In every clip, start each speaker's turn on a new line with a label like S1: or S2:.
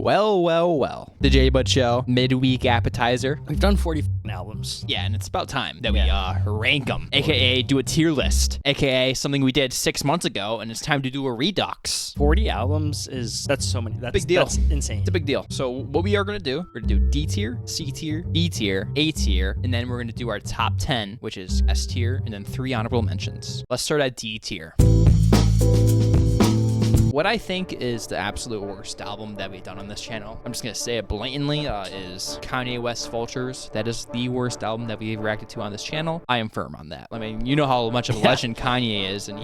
S1: Well. The Thejaybudshow midweek appetizer.
S2: We've done 40 albums.
S1: Yeah, and it's about time that we rank them, aka do a tier list, aka something we did 6 months ago, and it's time to do a redux.
S2: 40 albums that's so many. That's
S1: big deal.
S2: That's insane.
S1: It's a big deal. So what we are gonna do, we're gonna do D tier, C tier, B tier, A tier, and then we're gonna do our top 10, which is S tier, and then 3 honorable mentions. Let's start at D tier. What I think is the absolute worst album that we've done on this channel, I'm just going to say it blatantly, is Kanye West's Vultures. That is the worst album that we've reacted to on this channel. I am firm on that. I mean, you know how much of a legend Kanye is. And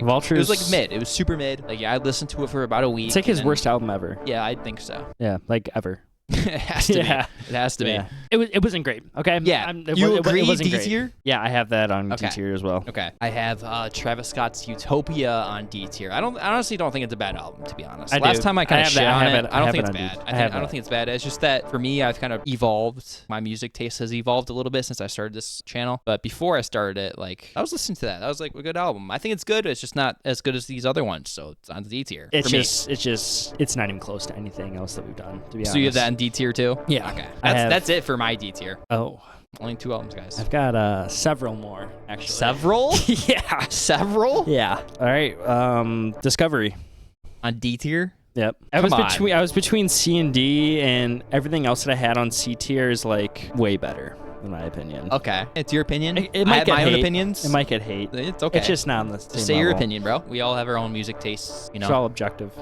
S2: Vultures.
S1: It was like mid. It was super mid. Like, I listened to it for about a week.
S2: It's like his worst album ever.
S1: Yeah, I think so.
S2: Yeah, like ever.
S1: It has to be. It has to be.
S2: It wasn't great. Okay.
S1: Yeah.
S2: You
S1: agree?
S2: It wasn't
S1: D
S2: great.
S1: tier?
S2: Yeah, I have that on D tier as well.
S1: Okay. I have Travis Scott's Utopia on D tier. I honestly don't think it's a bad album, to be honest. Last time I kind of shit on it. I don't think it's bad. I don't think it's bad. It's just that for me, I've kind of evolved. My music taste has evolved a little bit since I started this channel. But before I started it, like, I was listening to that. I was like, a good album. I think it's good. It's just not as good as these other ones. So it's on the D tier.
S2: It's not even close to anything else that we've done, to be honest.
S1: So you have that in D tier too?
S2: Yeah.
S1: Okay. That's it for my D tier.
S2: Oh.
S1: Only 2 albums, guys.
S2: I've got several more, actually.
S1: Several?
S2: Yeah.
S1: Several?
S2: Yeah. All right. Discovery.
S1: On D tier?
S2: Yep. I was between C and D, and everything else that I had on C tier is like way better, in my opinion.
S1: Okay. It's your opinion.
S2: It might
S1: I have
S2: get
S1: my own
S2: hate.
S1: opinions.
S2: It might get hate.
S1: It's okay.
S2: It's just not on the same
S1: Say your
S2: level.
S1: opinion, bro. We all have our own music tastes, you know.
S2: It's all objective.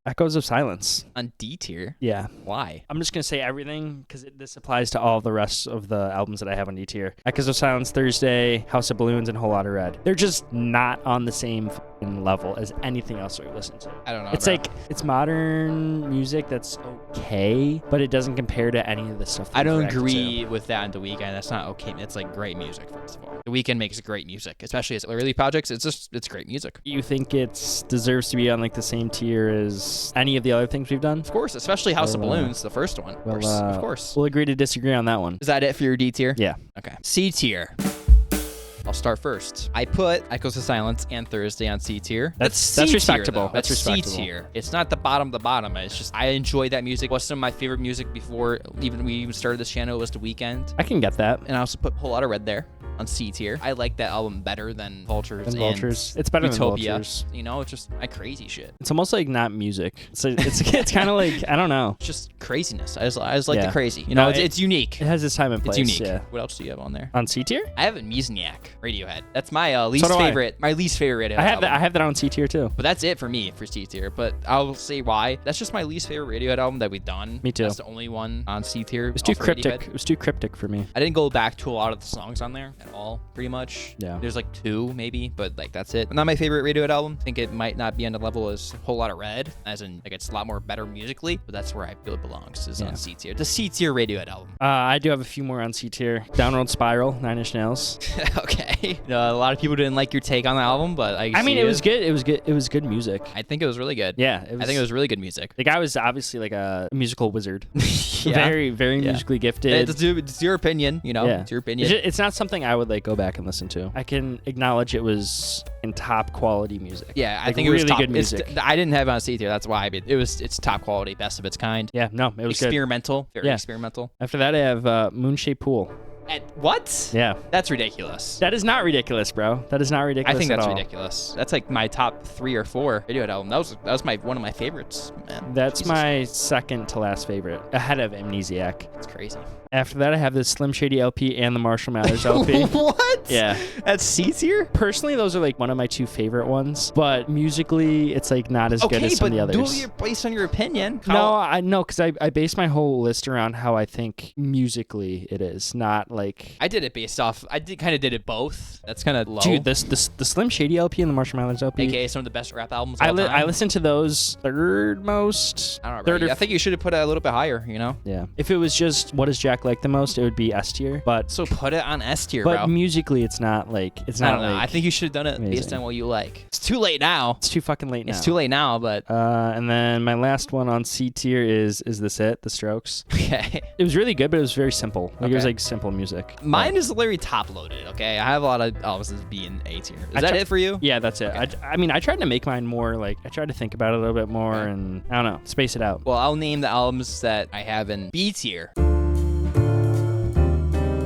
S2: Echoes of Silence.
S1: On D tier?
S2: Yeah.
S1: Why?
S2: I'm just going to say everything because this applies to all the rest of the albums that I have on D tier. Echoes of Silence, Thursday, House of Balloons, and Whole Lotta Red. They're just not on the same level as anything else that we listen to.
S1: I don't know.
S2: It's like, it's modern music that's okay, but it doesn't compare to any of the stuff that
S1: I don't agree with that on The Weeknd. That's not okay. It's like great music, first of all. The Weeknd makes great music, especially his early projects. It's great music.
S2: You think it deserves to be on like the same tier as any of the other things we've done?
S1: Of course, especially House of Balloons, the first one. Of course.
S2: We'll agree to disagree on that one.
S1: Is that it for your D tier?
S2: Yeah.
S1: Okay. C tier. I'll start first. I put Echoes of Silence and Thursday on C tier.
S2: That's respectable.
S1: That's respectable. C tier. It's not the bottom. It's just I enjoy that music. What's some of my favorite music before we started this channel was The Weeknd.
S2: I can get that.
S1: And I also put Whole Lotta Red there on C tier. I like that album better than Vultures.
S2: It's better
S1: Utopia.
S2: than Vultures.
S1: You know, it's just my crazy shit.
S2: It's almost like not music. It's kind of like, I don't know.
S1: It's just craziness. I just like the crazy. You know, it's unique.
S2: It has its time and place.
S1: It's unique.
S2: Yeah.
S1: What else do you have on there?
S2: On C tier?
S1: I have a Musniak, Radiohead. That's my least favorite. My least favorite Radiohead album.
S2: I have that on C tier too.
S1: But that's it for me for C tier. But I'll say why. That's just my least favorite Radiohead album that we've done.
S2: Me too.
S1: That's the only one on C tier.
S2: It was too cryptic. It was too cryptic for me.
S1: I didn't go back to a lot of the songs on there at all, pretty much.
S2: Yeah.
S1: There's like 2 maybe, but like that's it. Not my favorite Radiohead album. I think it might not be on the level as Whole Lotta Red, as in like it's a lot more better musically, but that's where I feel it belongs, is on C tier. The C tier Radiohead album.
S2: I do have a few more on C tier. Downward Spiral, 9 Inch Nails.
S1: Okay. A lot of people didn't like your take on the album, but I mean
S2: it was good. It was good music.
S1: I think it was really good.
S2: Yeah.
S1: I think it was really good music.
S2: The guy was obviously like a musical wizard.
S1: Yeah.
S2: Very, very musically gifted.
S1: It's your opinion, you know. Yeah. It's your opinion.
S2: It's not something I would like go back and listen to. I can acknowledge it was in top quality music.
S1: Yeah, I
S2: like
S1: think it was
S2: really good music.
S1: I didn't have it on C tier. That's why. It's top quality, best of its kind.
S2: Yeah, no, it was
S1: experimental.
S2: Good.
S1: Very experimental.
S2: After that, I have Moonshaped Pool.
S1: What?
S2: Yeah.
S1: That's ridiculous.
S2: That is not ridiculous, bro. That is not ridiculous.
S1: I think that's ridiculous. That's like my top 3 or 4 Radiohead album. That was one of my favorites, man.
S2: That's my second to last favorite, ahead of Amnesiac.
S1: That's crazy.
S2: After that, I have the Slim Shady LP and the Marshall Mathers LP.
S1: What?
S2: Yeah.
S1: That's C tier?
S2: Personally, those are like one of my 2 favorite ones, but musically, it's like not as good as some of the others.
S1: Okay, but based on your opinion.
S2: No, because I base my whole list around how I think musically it is, not like...
S1: I did it based off... kind of did it both. That's kind of low.
S2: Dude, the Slim Shady LP and the Marshall Mathers LP...
S1: AKA some of the best rap albums of all time.
S2: I listened to those third most.
S1: I don't know, I think you should have put it a little bit higher, you know?
S2: Yeah. If it was just What Does Jack Like the Most, it would be S tier. But
S1: so put it on S tier,
S2: bro.
S1: But
S2: musically, musically, it's not like it's not.
S1: I don't know.
S2: Like,
S1: I think you should have done it
S2: amazing.
S1: based on what you like. It's too late now.
S2: It's too fucking late now.
S1: It's too late now, but
S2: and then my last one on C tier is This It? The Strokes.
S1: okay.
S2: It was really good, but it was very simple. Like it was
S1: Okay.
S2: like simple music.
S1: Mine is literally top loaded. Okay, I have a lot of albums that B and A tier. Is that it for you?
S2: Yeah, that's it.
S1: Okay.
S2: I mean, I tried to make mine more like I tried to think about it a little bit more,
S1: Okay.
S2: and I don't know, space it out.
S1: Well, I'll name the albums that I have in B tier.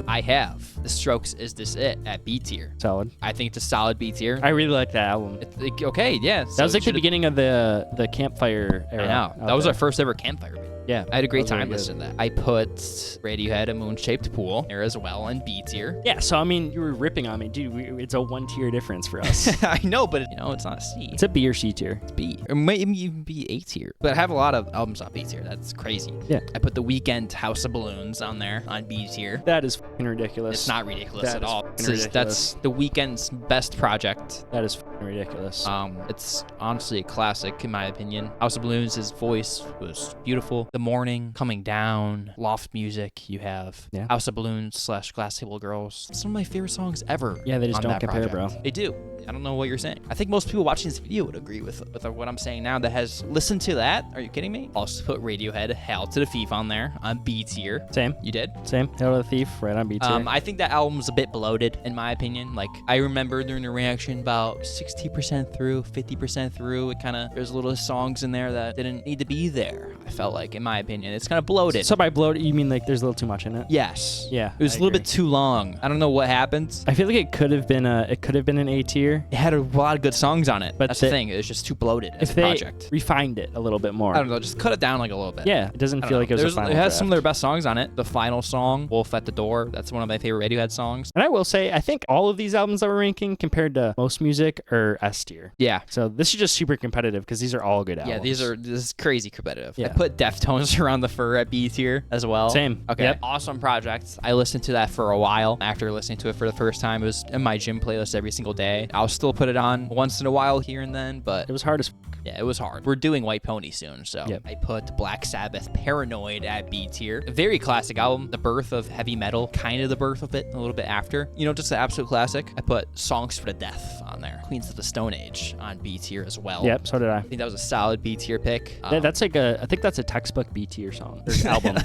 S1: I have The Strokes' Is This It at B tier.
S2: Solid.
S1: I think it's a solid B tier.
S2: I really like that album.
S1: Okay, yeah.
S2: That was like the beginning of the campfire era.
S1: I know. That was our first ever campfire video.
S2: Yeah.
S1: I had a great
S2: That was
S1: time
S2: really
S1: listening to that. I put Radiohead, A Moon-Shaped Pool there as well in B tier.
S2: Yeah, so I mean, you were ripping on me, dude. It's a 1 tier difference for us.
S1: I know, but it's not a C.
S2: It's a B or C tier.
S1: It's B. Or maybe even be A tier. But I have a lot of albums on B tier. That's crazy.
S2: Yeah.
S1: I put The Weeknd, House of Balloons on there on B tier.
S2: That is fucking ridiculous.
S1: It's not ridiculous
S2: That
S1: at
S2: is
S1: all.
S2: fucking ridiculous.
S1: That's The Weeknd's best project.
S2: That is fucking ridiculous.
S1: It's honestly a classic in my opinion. House of Balloons, his voice was beautiful. The Morning, Coming Down, Loft Music. You have House of Balloons / Glass Table Girls. Some of my favorite songs ever.
S2: Yeah, they just
S1: on
S2: don't
S1: that
S2: compare,
S1: project.
S2: bro.
S1: They do. I don't know what you're saying. I think most people watching this video would agree with what I'm saying now that has listened to that. Are you kidding me? Also put Radiohead, Hail to the Thief on there on B tier.
S2: Same.
S1: You did?
S2: Same. Hail to the Thief, right on B tier.
S1: I think that album's a bit bloated in my opinion. Like I remember during the reaction about 60% through, 50% through, there's little songs in there that didn't need to be there. I felt like, in my opinion, it's kind of bloated.
S2: So by bloated, you mean like there's a little too much in it?
S1: Yes.
S2: Yeah.
S1: It was a little bit too long. I don't know what happened.
S2: I feel like it could have been an A tier.
S1: It had a lot of good songs on it, but that's the thing. It was just too bloated as
S2: if
S1: a
S2: they
S1: project.
S2: Refined it a little bit more.
S1: I don't know. Just cut it down like a little bit.
S2: Yeah, it doesn't feel like it was a final
S1: It has
S2: draft.
S1: some of their best songs on it. The final song, Wolf at the Door. That's one of my favorite Radiohead songs.
S2: And I will say, I think all of these albums that we're ranking compared to most music are S tier.
S1: Yeah.
S2: So this is just super competitive because these are all good albums.
S1: Yeah, this is crazy competitive.
S2: Yeah.
S1: I put Deftones Around the Fur at B tier as well.
S2: Same.
S1: Okay.
S2: Yep.
S1: Awesome project. I listened to that for a while after listening to it for the first time. It was in my gym playlist every single day. I'll still put it on once in a while here and then, but
S2: It was hard as
S1: yeah, it was hard. We're doing White Pony soon, so
S2: Yep.
S1: I put Black Sabbath Paranoid at B tier. A very classic album. The birth of heavy metal, kind of the birth of it a little bit after. Just an absolute classic. I put Songs for the Deaf on there. Queens of the Stone Age on B tier as well.
S2: Yep, so did I.
S1: I think that was a solid B tier pick.
S2: That's like I think that's a textbook B tier song or album.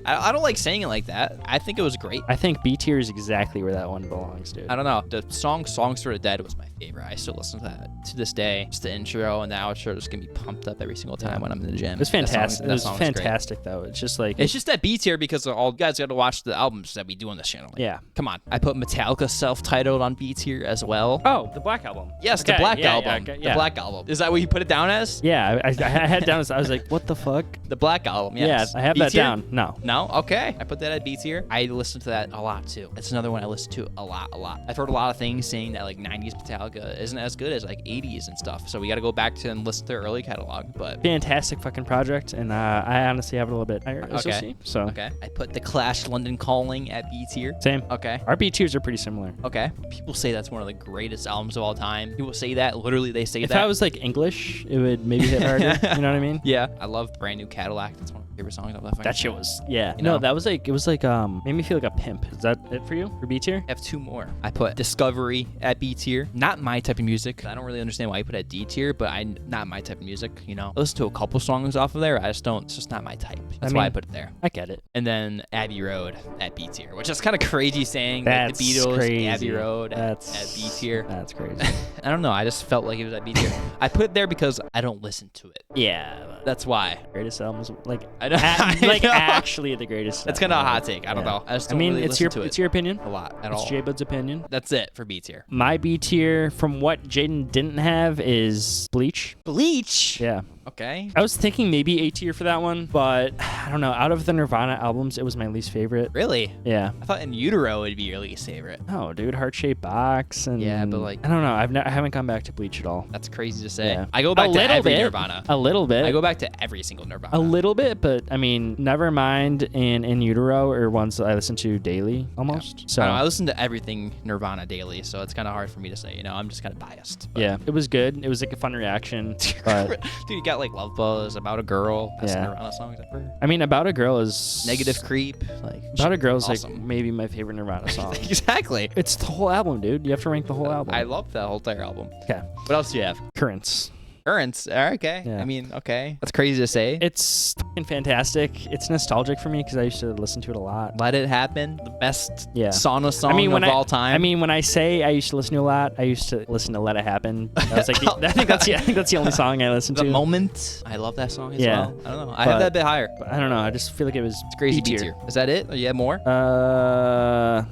S1: I don't like saying it like that. I think it was great.
S2: I think B tier is exactly where that one belongs, dude.
S1: I don't know. The song Songs for the Dead was my favorite. I still listen to that to this day. Just the intro and the outro just get me pumped up every single time when I'm in the gym.
S2: It was fantastic.
S1: That song's
S2: fantastic though. It's just like
S1: it's just that B tier because all you guys got to watch the albums that we do on this channel.
S2: Yeah.
S1: Come on. I put Metallica self-titled on B tier as well.
S2: Oh, the Black Album.
S1: Yes,
S2: Okay,
S1: the Black
S2: yeah,
S1: Album.
S2: yeah, okay,
S1: The
S2: yeah.
S1: Black Album. Is that what you put it down as?
S2: Yeah, I had it down as I was like, what the fuck?
S1: The Black Album. Yes.
S2: Yeah, I have
S1: B
S2: that
S1: tier?
S2: down. No.
S1: No? Okay. I put that at B tier. I listened to that a lot too. It's another one I listen to a lot. I've heard a lot of things saying that like 90s Metallica isn't as good as like 80s and stuff. So we got to go back to and listen to their early catalog. But
S2: Fantastic fucking project, and I honestly have it a little bit higher.
S1: Okay.
S2: So
S1: okay. I put The Clash London Calling at B tier.
S2: Same.
S1: Okay.
S2: Our B tiers are pretty similar.
S1: Okay. People say that's one of the greatest albums of all time. People say that. Literally, they say
S2: If
S1: that.
S2: I was like English, it would maybe hit harder. You know what I mean?
S1: Yeah. I love Brand New Cadillac. That's one of my favorite songs off that fucking
S2: That shit
S1: song.
S2: was yeah.
S1: You know?
S2: No, that was like it was like made me feel like a pimp. Is that it for you for B tier?
S1: I have two more. I put Discovery at B tier. Not my type of music. I don't really understand why you put it at D tier, but not my type of music. I listen to a couple songs off of there. I just don't. It's just not my type. That's why I put it there.
S2: I get it.
S1: And then Abbey Road at B tier, which is kind of crazy saying
S2: That's
S1: like the Beatles,
S2: crazy.
S1: Abbey Road
S2: That's
S1: at B tier.
S2: That's crazy.
S1: I don't know. I just felt like it was at B tier. I put it there because I don't listen to it.
S2: Yeah.
S1: That's why.
S2: Greatest albums, like
S1: I know. I
S2: like
S1: know.
S2: actually the greatest.
S1: That's kind of a hot take. I don't know. I just don't really
S2: it's
S1: listen
S2: your
S1: to it
S2: it's your opinion.
S1: a lot at
S2: It's
S1: all.
S2: J-Bud's opinion.
S1: That's it for B tier.
S2: My B tier, from what Jaden didn't have, is Bleach.
S1: Bleach.
S2: Yeah.
S1: Okay.
S2: I was thinking maybe A tier for that one, but I don't know. Out of the Nirvana albums, it was my least favorite.
S1: Really?
S2: Yeah.
S1: I thought In Utero would be your least favorite.
S2: Oh, dude, heart-shaped box and
S1: Yeah, but, like-
S2: I don't know. I haven't gone back to Bleach at all.
S1: That's crazy to say.
S2: Yeah.
S1: I go back
S2: A
S1: to
S2: little
S1: every
S2: bit.
S1: Nirvana.
S2: A little bit.
S1: I go back to every single Nirvana.
S2: a little bit, but I mean, Nevermind and In Utero are ones that I listen to daily almost. So
S1: I don't know, I listen to everything Nirvana daily, so it's kind of hard for me to say. I'm just kind of biased. But.
S2: yeah, it was good. It was like a fun reaction. But
S1: Dude, you got like Love Buzz, About a Girl, best Nirvana songs ever.
S2: I mean, About a Girl is
S1: Negative Creep. Like
S2: About a Girl is
S1: awesome.
S2: like maybe my favorite Nirvana song.
S1: Exactly.
S2: It's the whole album, dude. You have to rank the whole album.
S1: I love that whole entire album.
S2: Okay.
S1: What else do you have?
S2: Currents.
S1: Currents. Okay.
S2: Yeah.
S1: I mean, okay. That's crazy to say.
S2: It's fucking fantastic. It's nostalgic for me because I used to listen to it a lot.
S1: Let It Happen. The best sauna song of all time.
S2: I mean, when I say I used to listen to a lot, I used to listen to Let It Happen. I was like, I think that's the only song I listened to.
S1: The Moment. I love that song as well. I don't know. I have that a bit higher.
S2: But I don't know. I just feel like it's
S1: crazy B tier. Is that it? Or you have more?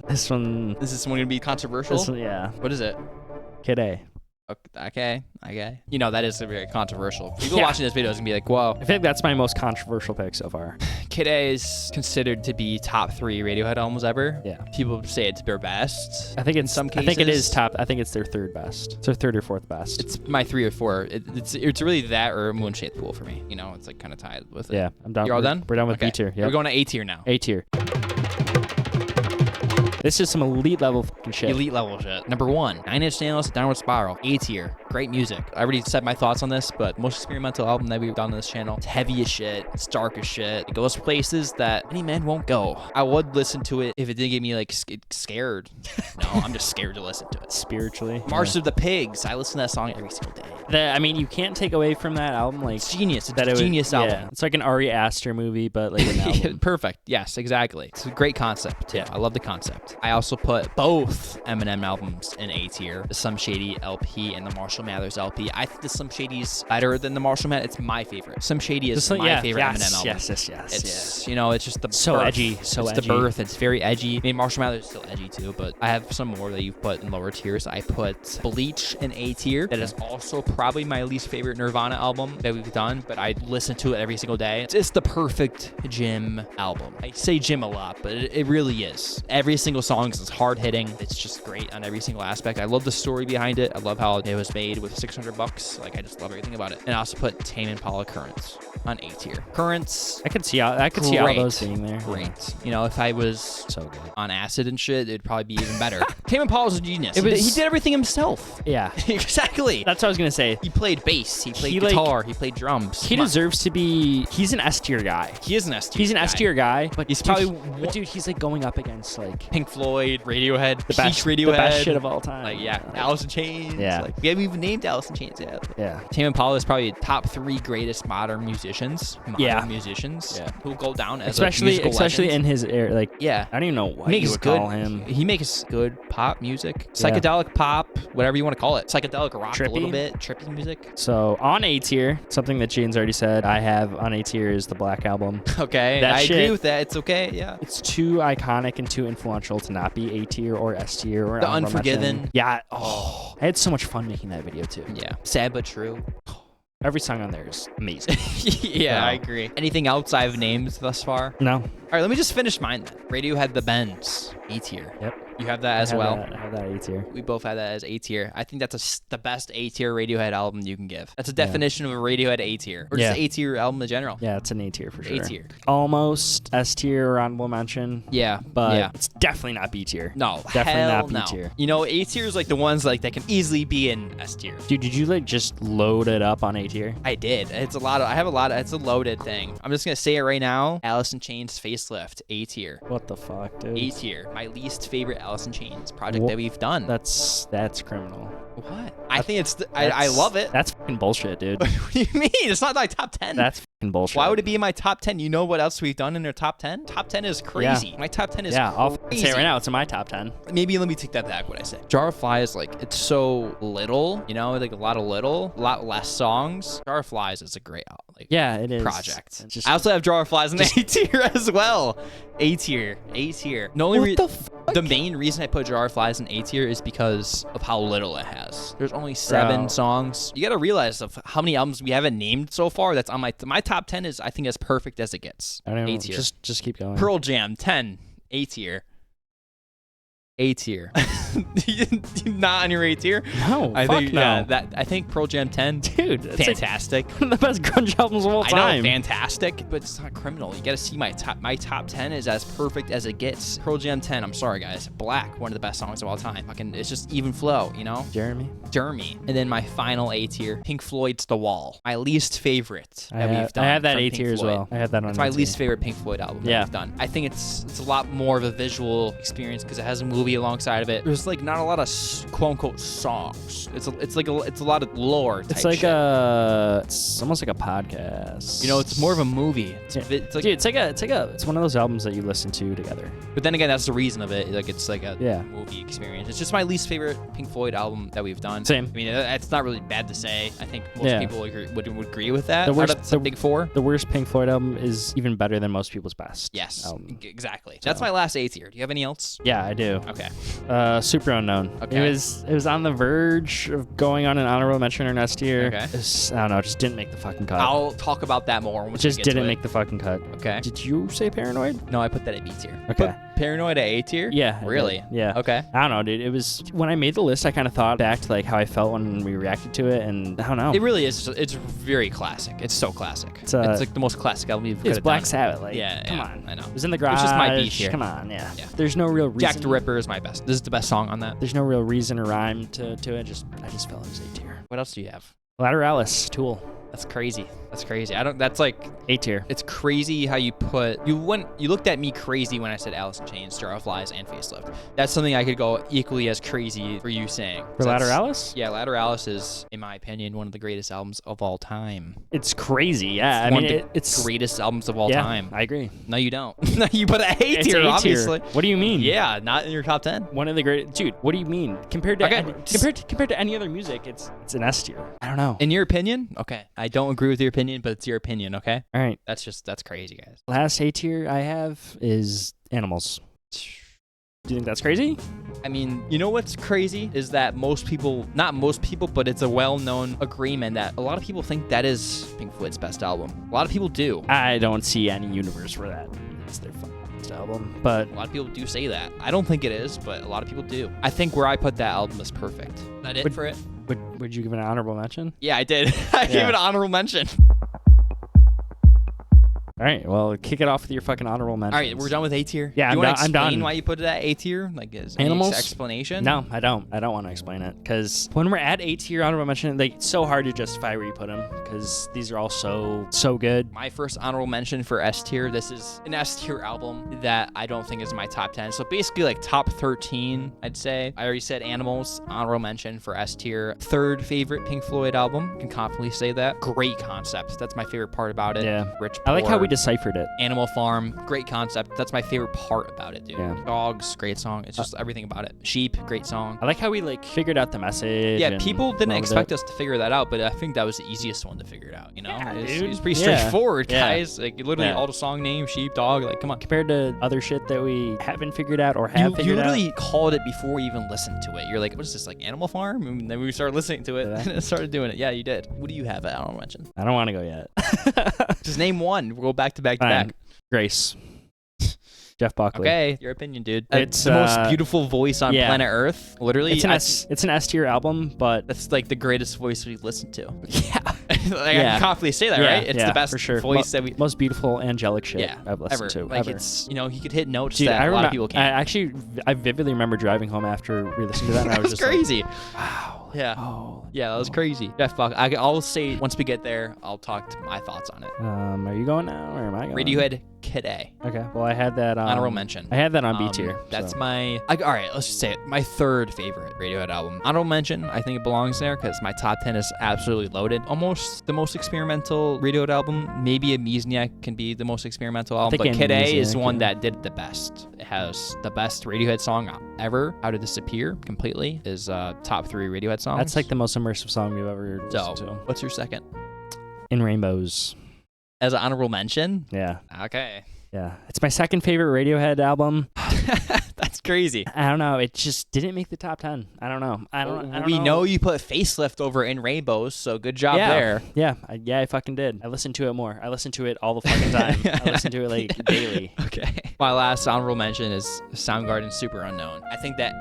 S2: This one.
S1: Is this one going to be controversial?
S2: This one, yeah.
S1: What is it?
S2: Kid A.
S1: Okay. You know, that is very controversial. People watching this video is going to be like, whoa.
S2: I think that's my most controversial pick so far.
S1: Kid A is considered to be top 3 Radiohead albums ever.
S2: Yeah.
S1: People say it's their best.
S2: I think in
S1: some cases.
S2: I think it is top. I think it's their third best. It's their third or fourth best.
S1: It's my 3 or 4. It's really that or Moonshaped Pool for me. You know, it's like kind of tied with it.
S2: Yeah, I'm done.
S1: You're all done?
S2: We're done with B tier.
S1: We're going to A tier now.
S2: A tier. This is some elite level fucking shit.
S1: Elite level shit. Number 1, 9 Inch Nails, Downward Spiral. A tier. Great music. I already said my thoughts on this, but most experimental album that we've done on this channel. It's heavy as shit. It's dark as shit. It goes places that any man won't go. I would listen to it if it didn't get me like scared. No, I'm just scared to listen to it.
S2: Spiritually.
S1: March of the Pigs. I listen to that song every single day.
S2: I mean, you can't take away from that album like
S1: it's genius. It's a genius album. Yeah.
S2: It's like an Ari Aster movie, but like an album.
S1: Perfect. Yes, exactly. It's a great concept too. I love the concept. I also put both Eminem albums in A tier. The Slim Shady LP and the Marshall Mathers LP. I think the Slim Shady's better than the Marshall Mathers. It's my favorite. Slim Shady is my favorite Eminem album.
S2: Yes.
S1: It's you know, it's just the
S2: so
S1: birth.
S2: Edgy.
S1: It's the birth. It's very edgy. I mean, Marshall Mathers is still edgy too, but I have some more that you've put in lower tiers. I put Bleach in A tier. That is also probably my least favorite Nirvana album that we've done, but I listen to it every single day. It's the perfect gym album. I say gym a lot, but it really is. Every single song is hard hitting. It's just great on every single aspect. I love the story behind it. I love how it was made with $600. Like, I just love everything about it. And I also put Tame Impala Currents on A tier. Currents.
S2: I could see all those being there.
S1: Great. You know, if I was
S2: so good
S1: on acid and shit, it'd probably be even better. Tame Impala's a genius. He did everything himself.
S2: Yeah.
S1: Exactly.
S2: That's what I was gonna say.
S1: He played bass. He played guitar. He played drums.
S2: He deserves to be. He's an S tier guy.
S1: He is an S tier.
S2: He's an S tier guy,
S1: but he's probably.
S2: But dude, he's like going up against like
S1: Pink Floyd, Radiohead,
S2: the best shit of all time.
S1: Like Alice in Chains.
S2: Yeah.
S1: Like, we haven't even named Alice in Chains yet.
S2: Yeah.
S1: Tame Impala is probably top 3 greatest modern musicians. Musicians who go down as
S2: especially
S1: legend.
S2: in his era. Like
S1: I
S2: don't even know what you would call him.
S1: He makes good pop music, psychedelic pop, whatever you want to call it. Psychedelic rock,
S2: trippy.
S1: A little bit, trippy music.
S2: So on A tier, something that Jane's already said, I have on A tier is the Black Album.
S1: Okay, I agree with that. It's okay. Yeah,
S2: it's too iconic and too influential to not be A tier or S tier or
S1: The Unforgiven.
S2: Yeah. Oh, I had so much fun making that video too.
S1: Yeah. Sad but true.
S2: Every song on there is amazing.
S1: I agree. Anything else I've named thus far?
S2: No.
S1: All right, let me just finish mine then. Radiohead The Bends, A tier.
S2: Yep.
S1: You have that as well.
S2: I have that A tier.
S1: We both have that as A tier. I think that's the best A tier Radiohead album you can give. That's a definition of a Radiohead A tier, or just A tier album in general.
S2: Yeah, it's an A tier for sure.
S1: A tier.
S2: Almost S tier or honorable mention.
S1: Yeah,
S2: but it's definitely not B tier.
S1: No,
S2: definitely not B tier.
S1: You know, A tier is like the ones like that can easily be in S tier.
S2: Dude, did you like just load it up on A tier?
S1: I did. It's a lot of. I have a lot of. It's a loaded thing. I'm just gonna say it right now. Alice in Chains Facelift, A tier.
S2: What the fuck, dude?
S1: A tier. My least favorite Alice in Chains project that we've done.
S2: That's criminal.
S1: What? I think it's. I love it.
S2: That's fucking bullshit, dude.
S1: What do you mean? It's not my top 10.
S2: That's fucking bullshit.
S1: Why would it be in my top 10? You know what else we've done in our top 10? Top 10 is crazy. My top 10 is crazy.
S2: I'll say it right now. It's in my top 10.
S1: Maybe let me take that back. What I said. Jar of Flies, like it's so little. You know, like a lot less songs. Jar of Flies is a great
S2: it is
S1: project. I also have Jar of Flies in A tier as well. A tier. The main reason I put Jar of Flies in A tier is because of how little it has. There's only 7 songs. You got to realize of how many albums we haven't named so far. That's on my top 10 is I think as perfect as it gets.
S2: I don't know.
S1: A tier.
S2: Just keep going.
S1: Pearl Jam 10. A tier. A tier. Not on your A tier?
S2: No,
S1: I
S2: fuck
S1: think,
S2: no.
S1: Yeah, I think Pearl Jam 10,
S2: Dude, that's
S1: fantastic.
S2: like one of the best grunge albums of all time.
S1: I know, fantastic, but it's not criminal. You got to see my top 10 is as perfect as it gets. Pearl Jam 10, I'm sorry guys. Black, one of the best songs of all time. Fucking, it's just even flow, you know?
S2: Jeremy.
S1: And then my final A tier, Pink Floyd's The Wall. My least favorite that we've done.
S2: I have that
S1: from
S2: A
S1: Pink
S2: tier as
S1: Floyd.
S2: well. I have that on.
S1: It's my least favorite Pink Floyd album that
S2: Yeah.
S1: we've done. I think it's a lot more of a visual experience because it has a movie alongside of it. There's like not a lot of quote unquote songs. It's a lot of lore.
S2: It's like
S1: shit.
S2: it's almost like a podcast.
S1: You know, it's more of a movie. It's like,
S2: Dude, it's one of those albums that you listen to together.
S1: but then again, that's the reason of it. Like it's like a
S2: Yeah.
S1: movie experience. It's just my least favorite Pink Floyd album that we've done.
S2: Same.
S1: I mean, it's not really bad to say. I think most people would agree with that.
S2: The worst-
S1: Out of the big four.
S2: The worst Pink Floyd album is even better than most people's best.
S1: Yes,
S2: album.
S1: exactly.
S2: So.
S1: That's my last A tier. Do you have any else?
S2: Yeah, I do.
S1: Okay.
S2: Super Unknown.
S1: Okay.
S2: It was on the verge of going on an honorable mention or next tier.
S1: Okay.
S2: I don't know. It just didn't make the fucking cut.
S1: I'll talk about that more.
S2: It just didn't make the fucking cut.
S1: Okay.
S2: Did you say Paranoid?
S1: No, I put that at B tier.
S2: Okay.
S1: Put Paranoid at A tier?
S2: Yeah. I
S1: Really?
S2: did. Yeah.
S1: Okay.
S2: I don't know, dude. It was when I made the list. I kind of thought back to like how I felt when we reacted to it, and I don't know.
S1: It really is. It's very classic. It's so classic. It's,
S2: It's
S1: like the most classic album you've
S2: It's Black
S1: done.
S2: Sabbath. Like,
S1: Yeah,
S2: come
S1: yeah,
S2: on.
S1: I know.
S2: It was in the garage.
S1: It's just my B tier.
S2: Come on, yeah.
S1: Yeah.
S2: There's no real reason.
S1: Jack the Ripper is my best. This is the best song on that.
S2: There's no real reason or rhyme to it. I just felt it was A tier.
S1: What else do you have?
S2: Lateralis, Tool,
S1: That's crazy. That's crazy. That's like,
S2: A tier.
S1: it's crazy how you looked at me crazy when I said Alice in Chains, Jar of Lies, and Facelift. That's something I could go equally as crazy for you saying.
S2: For Lateralis?
S1: Yeah, Lateralis is, in my opinion, one of the greatest albums of all time.
S2: It's crazy, yeah. I
S1: One
S2: mean,
S1: of the
S2: it's
S1: greatest albums of all
S2: yeah,
S1: time.
S2: I agree.
S1: No, you don't. You put a A
S2: It's
S1: tier,
S2: A tier.
S1: obviously.
S2: What do you mean?
S1: Yeah, not in your top 10.
S2: One of the great, dude. What do you mean? Compared to
S1: Okay.
S2: compared to any other music, it's an S tier. I don't know.
S1: In your opinion? Okay. I don't agree with your opinion, but it's your opinion, okay?
S2: All right.
S1: That's crazy, guys.
S2: Last A tier I have is Animals. Do you think that's crazy?
S1: I mean, you know what's crazy is that not most people, but it's a well-known agreement that a lot of people think that is Pink Floyd's best album. A lot of people do.
S2: I don't see any universe where that is their best album, but
S1: A lot of people do say that. I don't think it is, but a lot of people do. I think where I put that album is perfect. Is that it for it?
S2: would you give it an honorable mention?
S1: Yeah, I did. I gave it an honorable mention.
S2: All right, well, kick it off with your fucking honorable mention.
S1: All right, we're done with A tier.
S2: Yeah,
S1: Do you
S2: I'm
S1: want to
S2: done.
S1: explain why you put it at A tier? Like, is any
S2: Animals?
S1: explanation?
S2: No, I don't. I don't want to explain it because when we're at A tier honorable mention, like it's so hard to justify where you put them because these are all so good.
S1: My first honorable mention for S tier. This is an S tier album that I don't think is my top 10. So basically, like top 13, I'd say. I already said Animals, honorable mention for S tier. Third favorite Pink Floyd album. Can confidently say that. Great concept. That's my favorite part about it.
S2: Yeah.
S1: Rich.
S2: I like how
S1: poor.
S2: we deciphered it.
S1: Animal Farm, great concept. That's my favorite part about it, dude.
S2: Yeah.
S1: Dogs, great song. It's just everything about it. Sheep, great song.
S2: I like how we like figured out the message.
S1: Yeah,
S2: and
S1: people didn't
S2: went with
S1: expect
S2: it.
S1: us to figure that out, but I think that was the easiest one to figure it out, you know?
S2: Yeah,
S1: it
S2: dude.
S1: was pretty
S2: Yeah.
S1: straightforward,
S2: Yeah.
S1: guys. Like, literally
S2: Yeah.
S1: all the song names, sheep, dog, like, come on.
S2: Compared to other shit that we haven't figured out or have
S1: You
S2: figured
S1: literally called it before we even listened to it. You're like, what is this, like Animal Farm? And then we started listening to it
S2: Did I?
S1: and started doing it. Yeah, you did. What do you have at honorable mention?
S2: out. I don't want to go yet.
S1: Just name one. We'll go back to back to
S2: Fine.
S1: back.
S2: Grace. Jeff Buckley.
S1: Okay, your opinion, dude.
S2: It's,
S1: the most beautiful voice on
S2: yeah.
S1: planet Earth. Literally,
S2: It's an S tier album, but
S1: that's like the greatest voice we've listened to.
S2: yeah,
S1: Like, I
S2: Yeah.
S1: can confidently say that,
S2: Yeah,
S1: right? It's
S2: yeah,
S1: the best
S2: for sure.
S1: voice that we.
S2: most beautiful angelic shit
S1: Yeah,
S2: I've listened
S1: ever.
S2: to.
S1: Like
S2: ever.
S1: it's, he could hit notes
S2: Dude,
S1: that
S2: I
S1: a lot of
S2: remember.
S1: people can't.
S2: I vividly remember driving home after we listened to that, and I was
S1: That's
S2: just
S1: crazy.
S2: like, wow.
S1: Yeah.
S2: Oh.
S1: Yeah, that was crazy. Jeff Buck. I'll say once we get there, I'll talk to my thoughts on it.
S2: Are you going now, or am I going?
S1: Radiohead, Kid A.
S2: Okay. Well, I had that.
S1: Honorable mention.
S2: I had that on B tier.
S1: That's
S2: so.
S1: my. All right, let's just say it. My third favorite Radiohead album. Honorable mention. I think it belongs there because my top 10 is absolutely loaded. Almost the most experimental Radiohead album. Maybe Amnesiac can be the most experimental album,
S2: think
S1: but Kid A is
S2: Amnesiac,
S1: the one
S2: yeah.
S1: that did it the best. It has the best Radiohead song ever. How to Disappear completely is top 3 Radiohead songs.
S2: That's like the most immersive song we've ever listened
S1: So,
S2: to.
S1: what's your second?
S2: In Rainbows.
S1: As an honorable mention?
S2: Yeah.
S1: Okay.
S2: Yeah. It's my second favorite Radiohead album.
S1: It's crazy.
S2: I don't know. It just didn't make the top 10. I don't know. I don't
S1: know you put Facelift over In Rainbows, so good job there.
S2: Yeah, I fucking did. I listened to it more. I listened to it all the fucking time. I listened to it like daily.
S1: Okay. My last honorable mention is Soundgarden's Super Unknown. I think that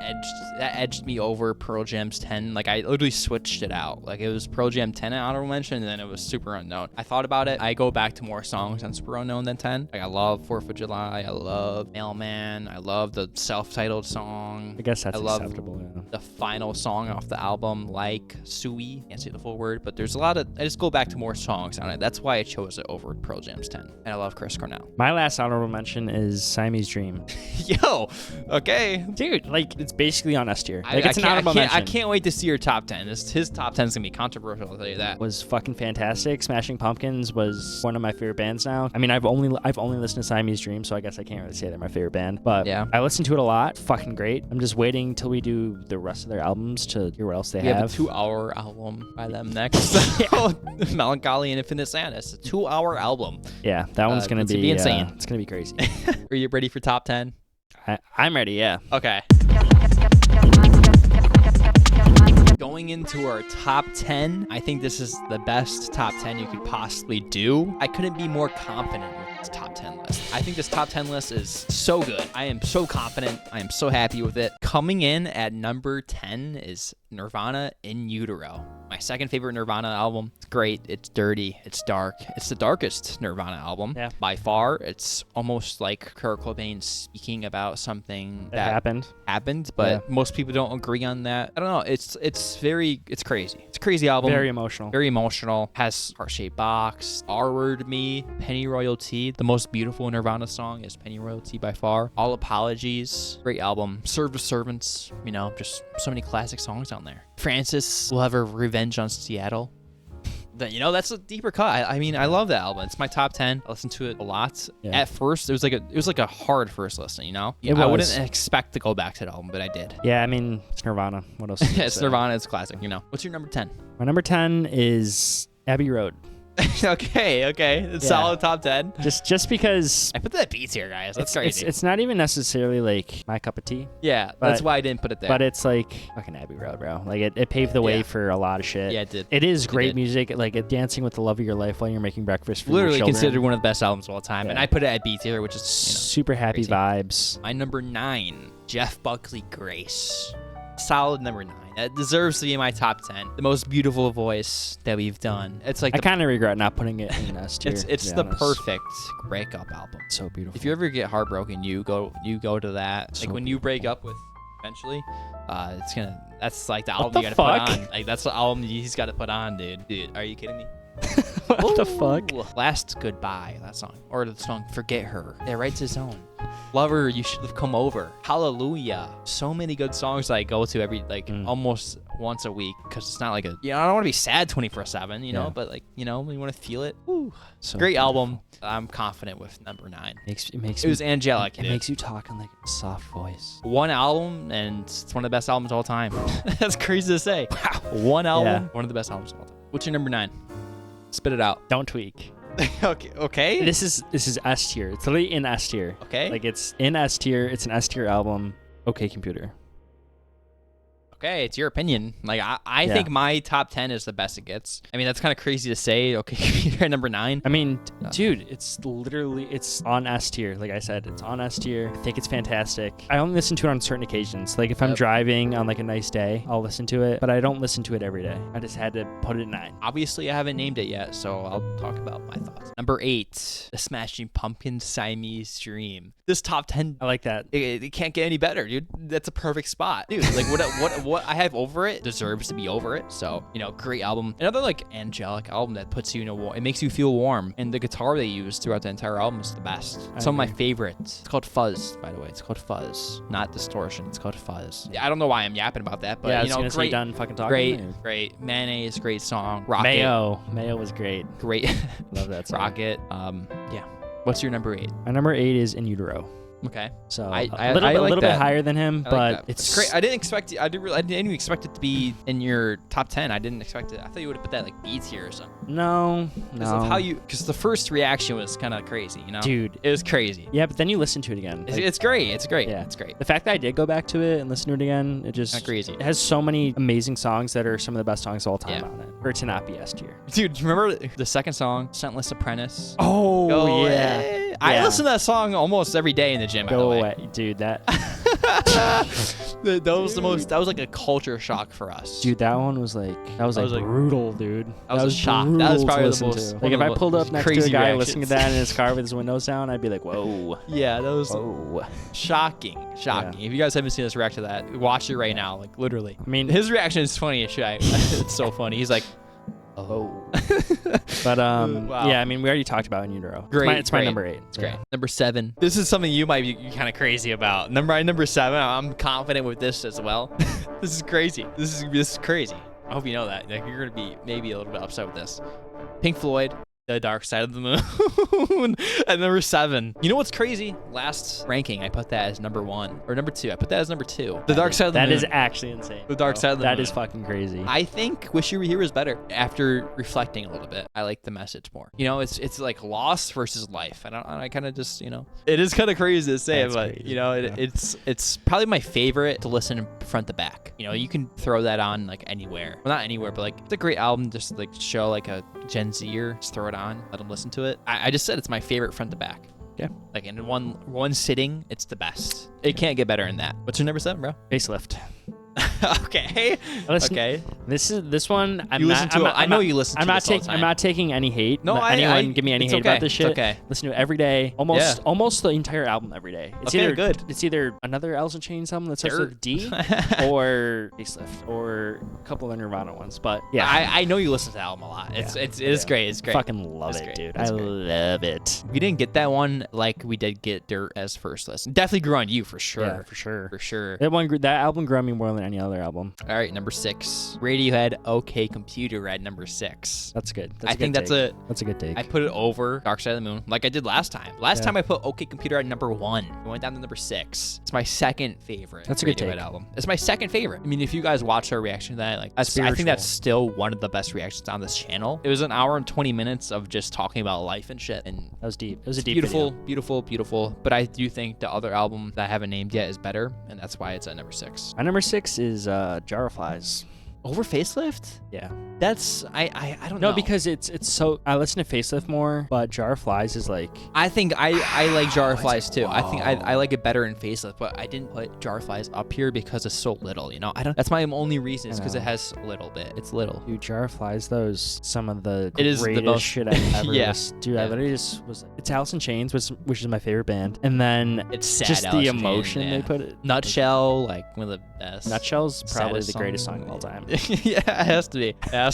S1: edged me over Pearl Jam's 10. Like, I literally switched it out. Like, it was Pearl Jam 10 at honorable mention, and then it was Super Unknown. I thought about it. I go back to more songs on Super Unknown than 10. Like, I love 4th of July. I love Mailman. I love the self-titled song.
S2: I guess that's
S1: acceptable. Yeah. The final song off the album, like Sui. Can't say the full word, but there's a lot of. I just go back to more songs on it. That's why I chose it over Pearl Jam's 10. And I love Chris Cornell.
S2: My last honorable mention is Siamese Dream.
S1: Yo, okay,
S2: dude. Like, it's basically on S tier. Like, it's an honorable mention.
S1: I can't wait to see your top 10. His top 10 is gonna be controversial. I'll tell you that.
S2: Was fucking fantastic. Smashing Pumpkins was one of my favorite bands now. I mean, I've only listened to Siamese Dream, so I guess I can't really say they're my favorite band. But yeah, I listened to it a lot. Fucking great. I'm just waiting till we do the rest of their albums to hear what else they have.
S1: We have a 2-hour album by them next. Melancholy and Infinite Sadness. A 2-hour album.
S2: Yeah, that one's gonna be
S1: insane.
S2: It's gonna be crazy.
S1: Are you ready for top 10?
S2: I'm ready. Yeah.
S1: Okay. Going into our top 10, I think this is the best top 10 you could possibly do. I couldn't be more confident with this top 10 list. I think this top 10 list is so good. I am so confident. I am so happy with it. Coming in at number 10 is Nirvana In Utero. My second favorite Nirvana album. It's great. It's dirty. It's dark. It's the darkest Nirvana album.
S2: Yeah.
S1: By far. It's almost like Kurt Cobain speaking about something that happened, but most people don't agree on that. I don't know. It's crazy. It's a crazy album.
S2: Very emotional.
S1: Very emotional. Has Heart-Shaped Box, R-Word Me, Penny Royalty. The most beautiful Nirvana song is Penny Royalty by far. All Apologies. Great album. Serve the Servants. You know, just so many classic songs on there. Francis will have a Revenge on Seattle. You know, that's a deeper cut. I mean, I love that album. It's my top 10. I listen to it a lot. Yeah. At first, it was like a hard first listen, you know? I wouldn't expect to go back to that album, but I did.
S2: Yeah, I mean, it's Nirvana. What else?
S1: It's Nirvana. It's classic, you know? What's your number 10?
S2: My number 10 is Abbey Road.
S1: Okay. It's solid top 10.
S2: Just because
S1: I put that beats here, guys. That's crazy.
S2: It's not even necessarily like my cup of tea.
S1: Yeah, that's why I didn't put it there.
S2: But it's like fucking Abbey Road, bro. Like it paved the way for a lot of shit.
S1: Yeah, it did.
S2: It is great music. Like Dancing with the Love of Your Life while you're making breakfast for
S1: literally
S2: your children.
S1: Considered one of the best albums of all time. Yeah. And I put it at B tier, which is
S2: super happy
S1: crazy
S2: vibes.
S1: My number 9, Jeff Buckley, Grace. Solid number 9. That deserves to be in my top 10. The most beautiful voice that we've done. It's like
S2: I kind of regret not putting it in S tier.
S1: It's the perfect breakup album.
S2: So beautiful.
S1: If you ever get heartbroken, you go to that. So like when you break up with eventually, that's like the album you gotta put on. Like that's the album he's got to put on, dude. Dude, are you kidding me?
S2: What the fuck?
S1: Last Goodbye, that song. Or the song Forget Her. It writes his own. Lover, You Should Have Come Over. Hallelujah. So many good songs that I go to every, almost once a week. Because it's not like I don't want to be sad 24/7, you know, but you want to feel it. Woo. So great album. I'm confident with number 9. It was angelic.
S2: It makes you talk in like a soft voice.
S1: One album, and it's one of the best albums of all time. That's crazy to say. Wow. One album, one of the best albums of all time. What's your number 9? Spit it out.
S2: Don't tweak.
S1: Okay.
S2: This is S tier. It's literally in S tier.
S1: Okay.
S2: Like it's in S tier. It's an S tier album. Okay, computer.
S1: Okay, it's your opinion. Like I think my top 10 is the best it gets. I mean, that's kind of crazy to say. Okay, computer at number 9.
S2: I mean, dude, it's on S tier. Like I said, it's on S tier. I think it's fantastic. I only listen to it on certain occasions. Like if I'm driving on like a nice day, I'll listen to it, but I don't listen to it every day. I just had to put it at 9.
S1: Obviously, I haven't named it yet, so I'll talk about my thoughts. Number 8, The Smashing Pumpkins' Siamese Dream. This top 10,
S2: I like that.
S1: It can't get any better, dude. That's a perfect spot, dude. Like what I have over it deserves to be over it. So, great album. Another like angelic album that puts you it makes you feel warm. And the guitar they use throughout the entire album is the best. Some of my favorites. It's called Fuzz, by the way. It's called Fuzz, not Distortion. It's called Fuzz. I don't know why I'm yapping about that, but
S2: great. Done fucking talking.
S1: Great. Mayonnaise, great song. Rocket.
S2: Mayo was great.
S1: Great.
S2: Love that song.
S1: Rocket. What's your number 8?
S2: My number 8 is In Utero.
S1: Okay.
S2: So
S1: I
S2: a little
S1: like
S2: bit higher than him, but
S1: it's great. I didn't expect it. I didn't even expect it to be in your top 10. I didn't expect it. I thought you would have put that like B tier or something.
S2: No.
S1: Because the first reaction was kind of crazy, you know?
S2: Dude,
S1: it was crazy.
S2: Yeah, but then you listen to it again.
S1: It's great. It's great.
S2: Yeah,
S1: it's great.
S2: The fact that I did go back to it and listen to it again, it just
S1: crazy.
S2: It has so many amazing songs that are some of the best songs of all time on it. For it to not be S tier.
S1: Dude, do you remember the second song, Scentless Apprentice?
S2: Oh, yeah.
S1: I listen to that song almost every day in the gym.
S2: Go away, dude. That
S1: that was the most. That was like a culture shock for us.
S2: Dude, that one was like brutal, dude.
S1: That was a shock. That was probably the most.
S2: Like if I pulled up next to a guy listening to that in his car with his windows down, I'd be like, whoa.
S1: Yeah, that was shocking. Yeah. If you guys haven't seen us react to that, watch it right now. Like literally.
S2: I mean,
S1: his reaction is funny as shit. It's so funny. He's like,
S2: oh. But wow. Yeah, I mean, we already talked about In Utero.
S1: Great.
S2: It's my number 8.
S1: It's great. Number 7. This is something you might be kind of crazy about. Number 7. I'm confident with this as well. This is crazy. This is crazy. I hope you know that. Like, you're gonna be maybe a little bit upset with this. Pink Floyd, The Dark Side of the Moon. At number 7. You know what's crazy? Last ranking, I put that as number 1 or number 2. I put that as number 2. The Dark Side of the Moon.
S2: That is actually insane.
S1: The Dark Side of the Moon.
S2: That is fucking crazy.
S1: I think Wish You Were Here is better. After reflecting a little bit, I like the message more. You know, it's like loss versus life. I kind of just, you know, it is kind of crazy to say, but crazy. You know, it's probably my favorite to listen front to back. You know, you can throw that on like anywhere. Well, not anywhere, but like it's a great album. Just like show like a Gen Zer, just throw it on, let them listen to it. I just said it's my favorite front to back.
S2: Yeah.
S1: Like in one sitting, it's the best. It can't get better than that. What's your number 7, bro?
S2: Facelift.
S1: Okay. Okay.
S2: This one.
S1: I know you listen to it all the time.
S2: I'm not taking any hate.
S1: No,
S2: anyone give me any hate about this shit.
S1: It's okay.
S2: Listen to it every day. Almost the entire album every day. It's
S1: good.
S2: It's either another Alice in Chains album that starts with D, or Facelift, or a couple of Nirvana ones. But yeah,
S1: I know you listen to the album a lot. It is great. It's great.
S2: Fucking love it, dude. I love it.
S1: We didn't get that one like we did get Dirt as first listen. Definitely grew on you for sure.
S2: Yeah, for sure.
S1: That
S2: album grew on me more than any other album.
S1: All right, number 6. Radiohead, OK Computer at number 6.
S2: That's good.
S1: I think that's a
S2: good take.
S1: I put it over Dark Side of the Moon like I did last time. Last time I put OK Computer at number 1. It went down to number 6. It's my second favorite.
S2: That's a
S1: Radiohead
S2: good take.
S1: album. It's my second favorite. I mean, if you guys watch our reaction to that, like I think that's still one of the best reactions on this channel. It was an hour and 20 minutes of just talking about life and shit, and
S2: that was deep. It was a deep
S1: beautiful. But I do think the other album that I haven't named yet is better, and that's why it's at number 6.
S2: My number 6 is Jar of Flies.
S1: Over Facelift?
S2: Yeah.
S1: That's I don't know.
S2: No, because it's so I listen to Facelift more, but Jar of Flies is like
S1: I think I like Jar of Flies too. I think I like it better in Facelift, but I didn't put Jar of Flies up here because it's so little, you know. That's my only reason is because it has a little bit. It's little.
S2: Dude, Jar of Flies though is some of the
S1: greatest
S2: shit I've ever listened to. I literally just was like, it's Alice in Chains, which is my favorite band. And then
S1: it's sad,
S2: just the emotion they put it.
S1: Nutshell, like one of the best.
S2: Nutshell's probably the greatest song of all time.
S1: Yeah, it has to be.
S2: Yeah.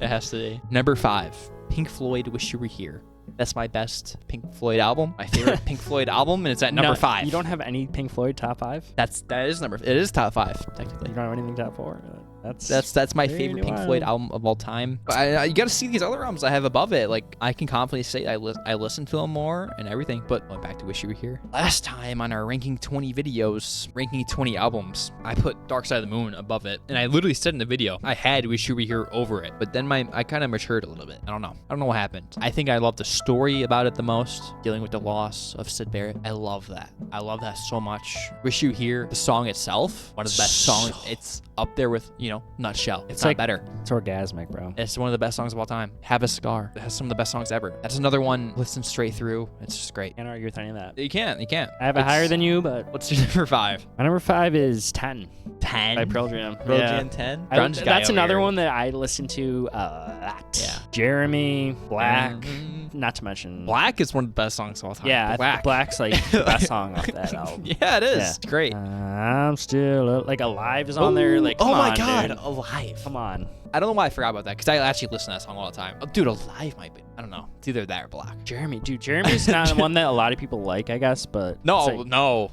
S1: It has to be. Number 5, Pink Floyd, Wish You Were Here. That's my best Pink Floyd album. My favorite Pink Floyd album, and it's at number 5.
S2: You don't have any Pink Floyd top 5?
S1: It is top 5 technically.
S2: You don't have anything top 4?
S1: That's my favorite Pink Floyd album of all time. You got to see these other albums I have above it. Like I can confidently say I listen to them more and everything. But going back to Wish You Were Here. Last time on our ranking 20 videos, ranking 20 albums, I put Dark Side of the Moon above it, and I literally said in the video I had Wish You Were Here over it. But then I kind of matured a little bit. I don't know what happened. I think I love the story about it the most, dealing with the loss of Sid Barrett. I love that. I love that so much. Wish You Here, the song itself, one of the best songs. It's up there with, Nutshell. It's not better.
S2: It's orgasmic, bro.
S1: It's one of the best songs of all time. Have a Scar. It has some of the best songs ever. That's another one. Listen straight through. It's just great.
S2: Can't argue with any of that.
S1: You can't.
S2: I have it higher than you, but
S1: what's your number 5?
S2: My number 5 is 10.
S1: 10
S2: by Pearl Jam.
S1: Pearl Jam 10.
S2: That's another one that I listen to a lot.
S1: Yeah.
S2: Jeremy, Black. Not to mention
S1: Black is one of the best songs of all time.
S2: Yeah, Black's like the best song off that album.
S1: Yeah, it is. Yeah. It's great.
S2: I'm still like Alive is on there. Like,
S1: oh my
S2: on,
S1: God,
S2: dude.
S1: Alive.
S2: Come on.
S1: I don't know why I forgot about that because I actually listen to that song all the time. Oh, dude, Alive might be. I don't know. It's either that or Black.
S2: Jeremy's not one that a lot of people like, I guess, but
S1: no.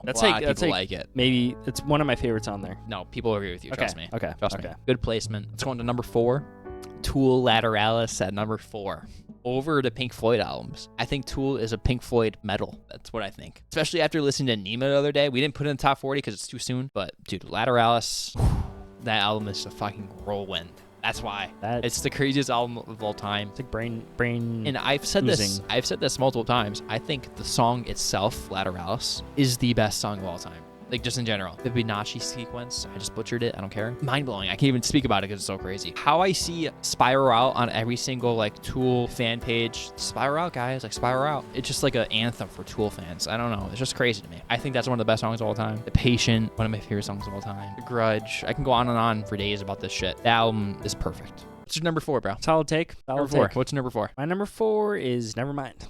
S1: That's like it.
S2: Maybe it's one of my favorites on there.
S1: No, people agree with you.
S2: Okay.
S1: Trust me.
S2: Okay.
S1: Trust me. Good placement. Let's go on to number 4. Tool Lateralis at number 4. over the Pink Floyd albums. I think Tool is a Pink Floyd metal. That's what I think. Especially after listening to Nemo the other day. We didn't put it in the top 40 because it's too soon. But dude, Lateralis, that album is a fucking whirlwind. That's why. It's the craziest album of all time.
S2: It's like brain.
S1: And I've said this multiple times. I think the song itself, Lateralis, is the best song of all time. Like, just in general. The Fibonacci sequence, I just butchered it. I don't care. Mind-blowing. I can't even speak about it because it's so crazy. How I see Spiral Out on every single, like, Tool fan page. Spiral Out, guys. Like, Spiral Out. It's just like an anthem for Tool fans. I don't know. It's just crazy to me. I think that's one of the best songs of all time. The Patient, one of my favorite songs of all time. The Grudge. I can go on and on for days about this shit. The album is perfect. What's your number 4, bro?
S2: Solid take.
S1: Number 4. What's number 4?
S2: My number 4 is Nevermind.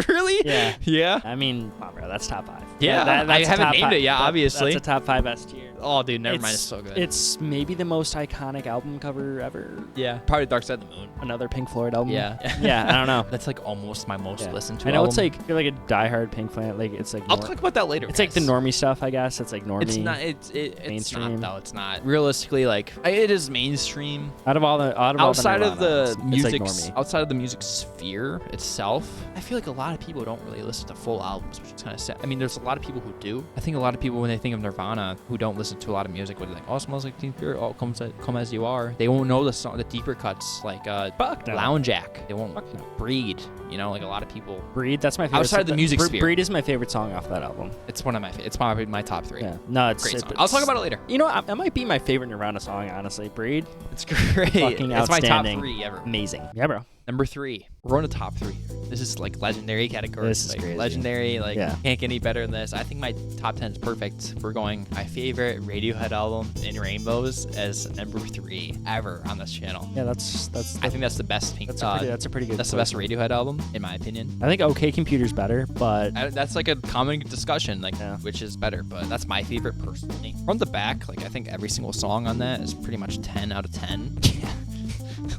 S1: Really?
S2: Yeah.
S1: Yeah?
S2: I mean, come on, bro. That's top 5.
S1: Yeah,
S2: that's
S1: I haven't named it yet, obviously.
S2: That's a top 5 S tier.
S1: Oh, dude, Nevermind is so good.
S2: It's maybe the most iconic album cover ever.
S1: Yeah. Probably Dark Side of the Moon.
S2: Another Pink Floyd album.
S1: Yeah.
S2: Yeah, I don't know.
S1: That's like almost my most listened to
S2: I know
S1: album.
S2: It's like, you're like a diehard Pink Floyd. Like, it's like...
S1: I'll talk about that later.
S2: It's like the normie stuff, I guess. It's like normie.
S1: It's not. It's mainstream. Not, though. It's not. Realistically, like, it is mainstream.
S2: Outside
S1: of the music,
S2: like
S1: outside of the music sphere itself, I feel like a lot of people don't really listen to full albums, which is kind of sad. I mean, there's a lot of people who do. I think a lot of people, when they think of Nirvana, who don't listen to a lot of music, would be like, "Oh, Smells Like Teen Spirit, oh, Come As You Are." They won't know the song, the deeper cuts, like Lounge Jack. They won't Breed. You know, like a lot of people.
S2: Breed. That's my favorite.
S1: Outside of the music sphere,
S2: Breed is my favorite song off that album.
S1: It's one of my. It's probably my top 3.
S2: Yeah. No, it's
S1: great song. I'll talk about it later.
S2: You know, that might be my favorite Nirvana song, honestly. Breed.
S1: It's great.
S2: Fucking
S1: it's my top 3 ever.
S2: Amazing. Yeah, bro.
S1: Number 3. We're on the top 3 here. This is like legendary category.
S2: This is
S1: like
S2: crazy.
S1: Legendary, like can't get any better than this. I think my top 10 is perfect. We're going my favorite Radiohead album, In Rainbows, as number 3 ever on this channel.
S2: Yeah, that's
S1: I think that's the best Pink.
S2: That's a pretty good.
S1: That's the best Radiohead album, in my opinion.
S2: I think OK Computer's better, but
S1: that's like a common discussion, like which is better. But that's my favorite personally. From the back, like I think every single song on that is pretty much 10 out of 10.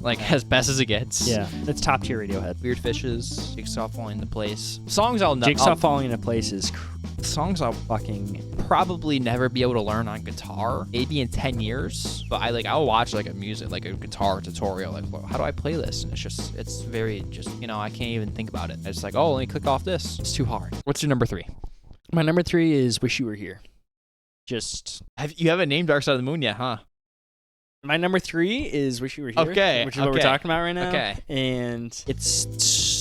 S1: Like as best as it gets.
S2: Yeah, it's top tier Radiohead.
S1: Weird Fishes, Jigsaw Falling Into Place. Songs
S2: Falling Into Place is
S1: songs I'll fucking probably never be able to learn on guitar. Maybe in 10 years. But I'll watch like a guitar tutorial. Like, how do I play this? And it's very I can't even think about it. It's like, oh, let me click off this. It's too hard. What's your number 3?
S2: My number 3 is Wish You Were Here.
S1: You haven't named Dark Side of the Moon yet, huh?
S2: My number 3 is Wish You Were Here.
S1: Okay.
S2: Which is what we're talking about right now.
S1: Okay.
S2: And it's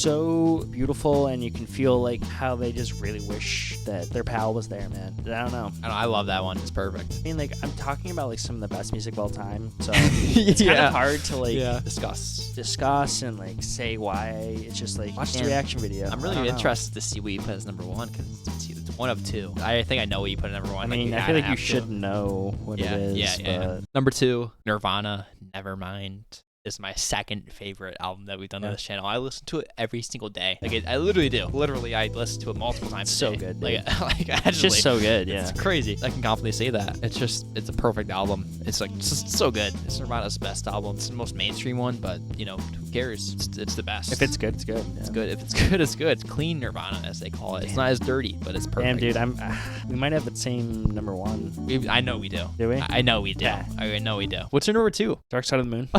S2: so beautiful, and you can feel like how they just really wish that their pal was there, man. I don't know.
S1: I love that one. It's perfect.
S2: I mean, like, I'm talking about like some of the best music of all time, so it's kind of hard to discuss and like say why. It's just like watch the reaction video.
S1: I'm really interested to see what you put as number 1 because it's one of 2. I think I know what you put as number 1.
S2: I mean, I feel like you should know what it is.
S1: Yeah. Number 2, Nirvana, Nevermind. Is my second favorite album that we've done on this channel. I listen to it every single day. I literally do. Literally, I listen to it multiple times.
S2: It's so good. Dude.
S1: It's
S2: just so good. Yeah,
S1: it's crazy. I can confidently say that. It's a perfect album. It's just so good. It's Nirvana's best album. It's the most mainstream one, but who cares? It's the best.
S2: If it's good, it's good. Yeah.
S1: It's good. If it's good, it's good. It's clean Nirvana, as they call it. It's not as dirty, but it's perfect.
S2: Damn, dude, we might have the same number 1.
S1: I know we do.
S2: Do we?
S1: I know we do.
S2: Yeah.
S1: I know we do. What's your number 2?
S2: Dark Side of the Moon.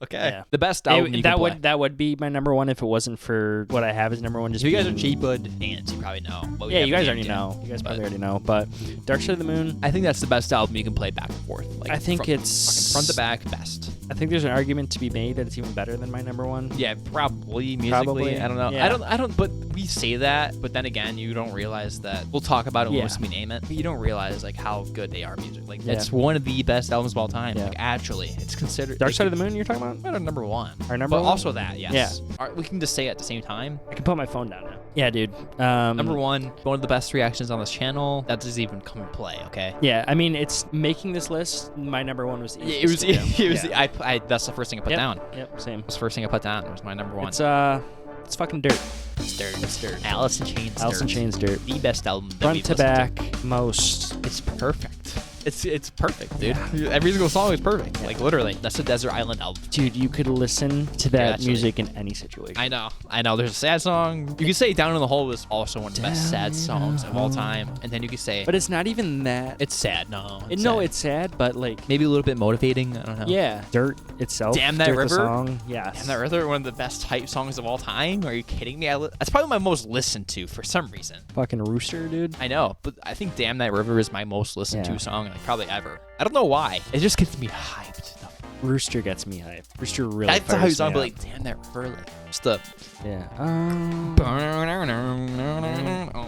S1: Okay.
S2: Yeah.
S1: The best album
S2: that would be my number 1 if it wasn't for what I have as number 1. Just
S1: if you guys are Thejaybudshow fans, you probably know.
S2: Yeah, you guys already know. You guys probably already know. But Dark Side of the Moon,
S1: I think that's the best album you can play back and forth.
S2: I think it's
S1: front to back best.
S2: I think there's an argument to be made that it's even better than my number 1.
S1: Yeah, probably musically. I don't know.
S2: Yeah.
S1: I don't. But we say that, but then again, you don't realize that. We'll talk about it once we name it. But you don't realize how good they are music. It's one of the best albums of all time.
S2: Yeah.
S1: Actually, it's considered.
S2: Dark Side of the Moon. You're talking about?
S1: Not our number 1.
S2: Our number 1.
S1: But also that, yes.
S2: Yeah.
S1: We can just say it at the same time.
S2: I can put my phone down now. Yeah, dude.
S1: Number 1, one of the best reactions on this channel. That doesn't even come in play. Okay.
S2: Yeah, I mean, it's making this list. My number 1 was the
S1: easiest. It was. That's the first thing I put down.
S2: Yep. Same.
S1: That's the first thing I put down. It was my number 1.
S2: It's fucking dirt.
S1: It's dirt. It's dirt. Alice in Chains.
S2: Alice in Chains. Dirt.
S1: The best album.
S2: Front to back, most.
S1: It's perfect. It's perfect, dude. Every single song is perfect. Like literally, that's a Desert Island album.
S2: Dude, you could listen to that music in any situation.
S1: I know. There's a sad song. You could say Down in the Hole was also one of the best sad songs of all time. And then you could say,
S2: but it's not even that.
S1: It's sad. No.
S2: It's sad, but like
S1: maybe a little bit motivating. I don't know.
S2: Yeah. Dirt itself.
S1: Damn That
S2: Dirt,
S1: River.
S2: The song. Yes.
S1: Damn That River, one of the best hype songs of all time. Are you kidding me? That's probably my most listened to for some reason.
S2: Fucking Rooster, dude.
S1: I know, but I think Damn That River is my most listened to song, like probably ever. I don't know why. It just gets me hyped.
S2: Rooster gets me hyped. Rooster really.
S1: That's how he's on, but like, Damn That River, like just the.
S2: Yeah.
S1: Oh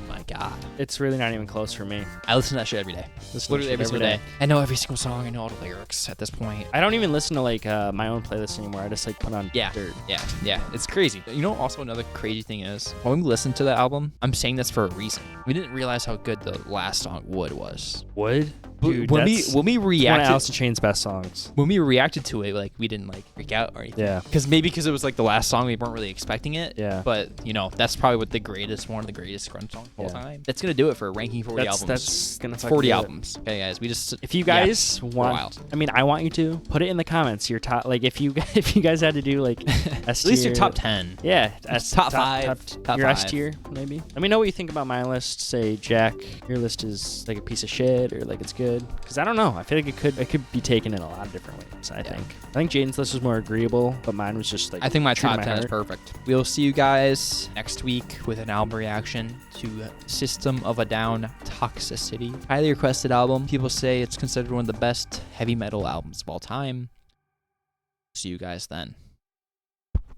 S1: my god.
S2: It's really not even close for me.
S1: I listen to that shit every day. Literally every single day. I know every single song. I know all the lyrics at this point.
S2: I don't even listen to like my own playlist anymore. I just like put on Dirt.
S1: Yeah. It's crazy. You know, also another crazy thing is when we listen to the album, I'm saying this for a reason. We didn't realize how good the last song Wood was.
S2: Wood? Dude,
S1: when we reacted,
S2: one of Alice in Chains' best songs.
S1: When we reacted to it, like we didn't like freak out or anything.
S2: Yeah.
S1: Because it was like the last song, we weren't really expecting it.
S2: Yeah.
S1: But you know, that's probably one of the greatest grunge songs of all time. That's gonna do it for ranking 40 albums.
S2: That's gonna
S1: 40 albums. Okay, guys, we just.
S2: If you guys want, I mean, I want you to put it in the comments. Your top, like if you guys had to do like
S1: at least your top 10.
S2: Yeah,
S1: top 5.
S2: Your S tier maybe. Let me know what you think about my list. Say, Jack, your list is like a piece of shit or like it's good. Because I don't know. I feel like it could be taken in a lot of different ways. I think Jaden's list was more agreeable, but mine was just like.
S1: I think my top 10 is perfect. We'll see you guys next week with an album reaction to System of a Down, Toxicity. Highly requested album. People say it's considered one of the best heavy metal albums of all time. See you guys then.